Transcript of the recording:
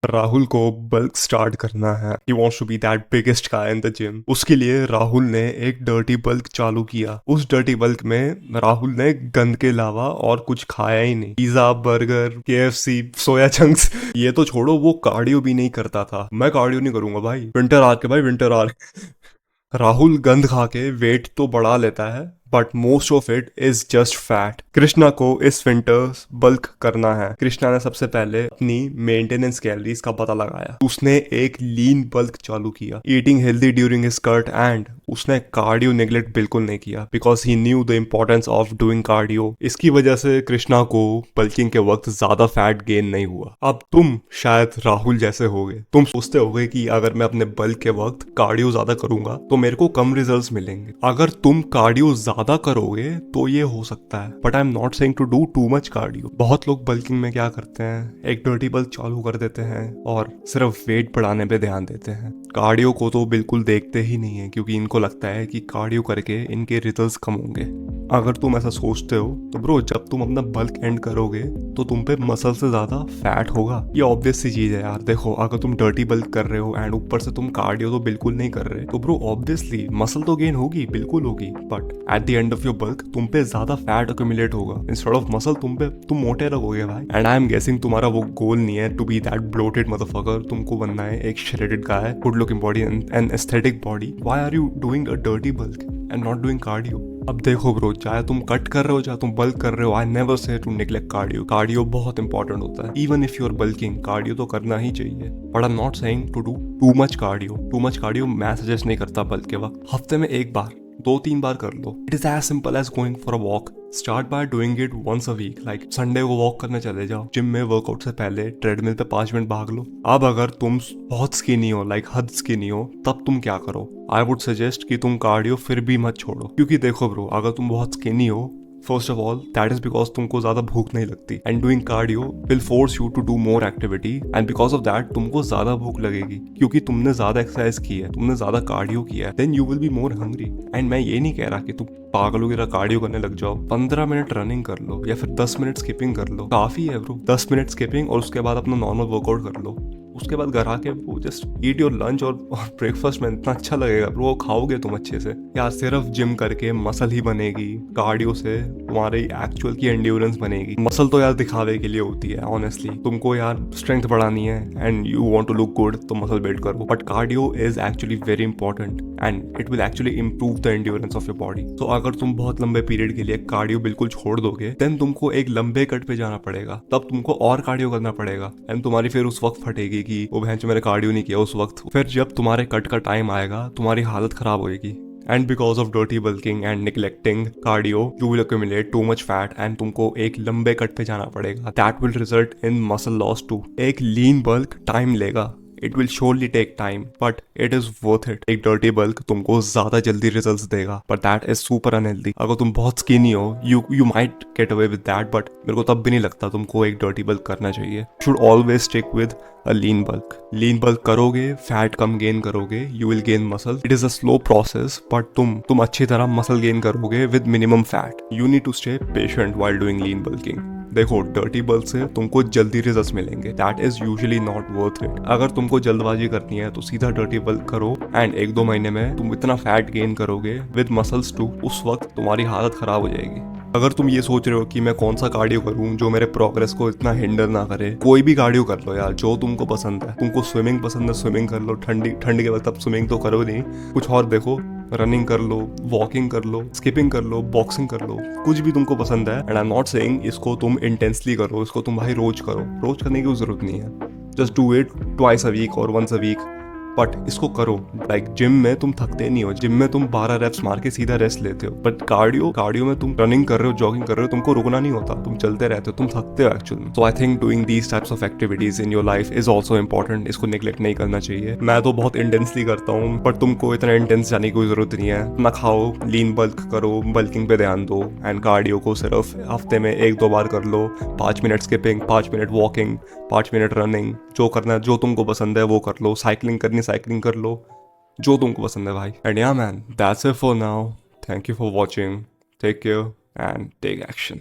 राहुल को bulk start करना है। He wants to be that biggest guy in the gym. उसके लिए राहुल ने एक डर्टी बल्क चालू किया। उस डर्टी बल्क में राहुल ने गंद के अलावा और कुछ खाया ही नहीं। Pizza, burger, KFC, soya chunks, ये तो छोड़ो, वो कार्डियो भी नहीं करता था। मैं कार्डियो नहीं करूंगा भाई, विंटर आर के भाई, विंटर आर। राहुल गंद खा के वेट तो बढ़ा लेता है, but most of it is just fat. Krishna को इस विंटर बल्क करना है। कृष्णा ने सबसे पहले अपनी मेंटेनेंस कैलोरीज का पता लगाया। उसने एक लीन बल्क चालू किया, eating healthy during his cut, and उसने कार्डियो नेग्लेक्ट बिल्कुल नहीं किया because he new the importance of doing cardio. इसकी वजह से कृष्णा को बल्किंग के वक्त ज्यादा फैट गेन नहीं हुआ। अब तुम शायद राहुल जैसे होगे, तुम सोचते होगे कि अगर मैं अपने बल्क के वक्त कार्डियो ज्यादा करूंगा तो मेरे को कम रिजल्ट्स मिलेंगे। अगर तुम कार्डियो ज्यादा करोगे तो ये हो सकता है, but I am not saying to do too much cardio. बहुत लोग बल्किंग में क्या करते हैं, एक डर्टी बल्क चालू कर देते हैं और सिर्फ वेट बढ़ाने पे ध्यान देते हैं। कार्डियो को तो बिल्कुल देखते ही नहीं है क्योंकि इनको लगता है कि कार्डियो करके इनके रिजल्ट्स कम होंगे। अगर तुम ऐसा सोचते हो तो ब्रो, जब तुम अपना बल्क एंड करोगे तो तुम पे मसल से ज्यादा फैट होगा। ये ऑब्वियस सी चीज है यार। देखो, अगर तुम डर्टी बल्क कर रहे हो एंड ऊपर से तुम कार्डियो तो बिल्कुल नहीं कर रहे, तो ब्रो ऑब्वियसली मसल तो गेन होगी, बिल्कुल होगी, but at the end of your bulk तुम पे ज्यादा फैट अक्यूमुलेट होगा इंस्टेड ऑफ मसल। तुम मोटे लगोगे भाई। एंड आई एम गेसिंग तुम्हारा वो गोल नहीं है to be that bloated motherfucker. तुमको बनना है एक shredded guy, good looking body and aesthetic body. Why are you doing a dirty bulk and not doing cardio? अब देखो ब्रो, चाहे तुम कट कर रहे हो चाहे तुम बल्क कर रहे हो, I never say to neglect cardio. Cardio बहुत इंपॉर्टेंट होता है। Even if you are bulking, cardio तो करना ही चाहिए, but I am not saying to do too much cardio. Too much cardio मैं सजेस्ट नहीं करता बल्क के वक्त। हफ्ते में एक बार, 2-3 बार कर लो। It is as simple as going for a walk. Start by doing it once a week. Like Sunday को वॉक करने चले जाओ। जिम में वर्कआउट से पहले ट्रेडमिल पे 5 मिनट भाग लो। अब अगर तुम बहुत स्किनी हो, लाइक हद स्किनी हो, तब तुम क्या करो? आई वुड सजेस्ट कि तुम कार्डियो फिर भी मत छोड़ो। क्योंकि देखो ब्रो, अगर तुम बहुत स्किनी हो, first of all that is because तुमको ज्यादा भूख नहीं लगती, and doing cardio will force you to do more activity, and because of that तुमको ज्यादा भूख लगेगी क्योंकि तुमने ज्यादा एक्सरसाइज की है, तुमने ज्यादा कार्डियो किया है। Then you will be more hungry. And मैं ये नहीं कह रहा कि तुम पागलों की तरह कार्डियो करने लग जाओ। 15 मिनट रनिंग कर लो या फिर 10 मिनट स्किपिंग कर लो, काफी है ब्रो। 10 मिनट स्किपिंग और उसके बाद अपना नॉर्मल वर्कआउट कर लो। उसके बाद घर आके वो जस्ट ईट योर लंच और ब्रेकफास्ट में इतना अच्छा लगेगा ब्रो, वो खाओगे तुम अच्छे से। यार सिर्फ जिम करके मसल ही बनेगी, कार्डियो से तुम्हारी एक्चुअल की एंड्योरेंस बनेगी। मसल तो यार दिखावे के लिए होती है ऑनेस्टली। तुमको यार स्ट्रेंथ बढ़ानी है and you want to look good तो मसल बिल्ड करो, but cardio is actually very important and it will actually improve the endurance of your body. तो अगर तुम बहुत लंबे पीरियड के लिए कार्डियो बिल्कुल छोड़ दोगे, देन तुमको एक लंबे कट पे जाना पड़ेगा। तब तुमको और कार्डियो करना पड़ेगा एंड तुम्हारी फिर उस वक्त फटेगी कि वो बहन मैंने कार्डियो नहीं किया उस वक्त। फिर जब तुम्हारे कट का टाइम आएगा तुम्हारी हालत खराब होगी। And because of dirty bulking and neglecting cardio you will accumulate too much fat and तुमको एक लंबे कट पे जाना पड़ेगा। That will result in muscle loss too. एक लीन बल्क टाइम लेगा, it will surely take time, but it is worth it. एक dirty bulk तुमको ज्यादा जल्दी रिजल्ट्स देगा, but that is super unhealthy. अगर तुम बहुत स्किनी हो, you might get away with that, but मेरे को तब भी नहीं लगता तुमको एक डर्टी बल्क करना चाहिए। Should always stick with a lean bulk. Lean bulk करोगे, फैट कम गेन करोगे, you will gain muscle. It is a slow process, but तुम अच्छी तरह मसल गेन करोगे with minimum fat. You need to stay patient while doing lean bulking. देखो, dirty bulk से तुमको जल्दी रिजल्ट्स मिलेंगे, that is usually not worth it. अगर तुमको जल्दबाजी करनी है तो सीधा डर्टी बल्क करो एंड 1-2 महीने में तुम इतना फैट गेन करोगे विद मसल्स टू, उस वक्त तुम्हारी हालत खराब हो जाएगी। अगर तुम ये सोच रहे हो कि मैं कौन सा कार्डियो करूं जो मेरे प्रोग्रेस को इतना हिंडर ना करे, कोई भी कार्डियो कर लो यार जो तुमको पसंद है। तुमको स्विमिंग पसंद है, स्विमिंग कर लो। ठंड के वक्त अब स्विमिंग तो करो नहीं, कुछ और देखो। रनिंग कर लो, वॉकिंग कर लो, स्किपिंग कर लो, बॉक्सिंग कर लो, कुछ भी तुमको पसंद है। And I am not saying इसको तुम इंटेंसली करो, इसको तुम भाई रोज करो। रोज करने की जरूरत नहीं है, just do it twice a week और वंस अ वीक, बट इसको करो। लाइक जिम में तुम थकते नहीं हो, जिम में तुम 12 रेप्स मार के सीधा रेस्ट लेते हो, बट कार्डियो में तुम रनिंग कर रहे हो, जॉगिंग कर रहे हो, तुमको रुकना नहीं होता, तुम चलते रहते हो, तुम थकते हो actually. So I think doing these types of activities in your life is also important. इसको निग्लेक्ट नहीं करना चाहिए। मैं तो बहुत इंटेंसली करता हूँ, बट तुमको इतना इंटेंस जाने की कोई जरूरत नहीं है। ना खाओ, लीन बल्क करो, बल्किंग पे ध्यान दो, एंड कार्डियो को सिर्फ हफ्ते में 1-2 बार कर लो। 5 minute skipping, 5 minute walking, 5 minute running, जो करना है, जो तुमको पसंद है वो कर लो। साइकिलिंग करनी साइकिलिंग कर लो, जो तुमको पसंद है भाई। And yeah man, that's it for now. Thank you for watching, take care and take action.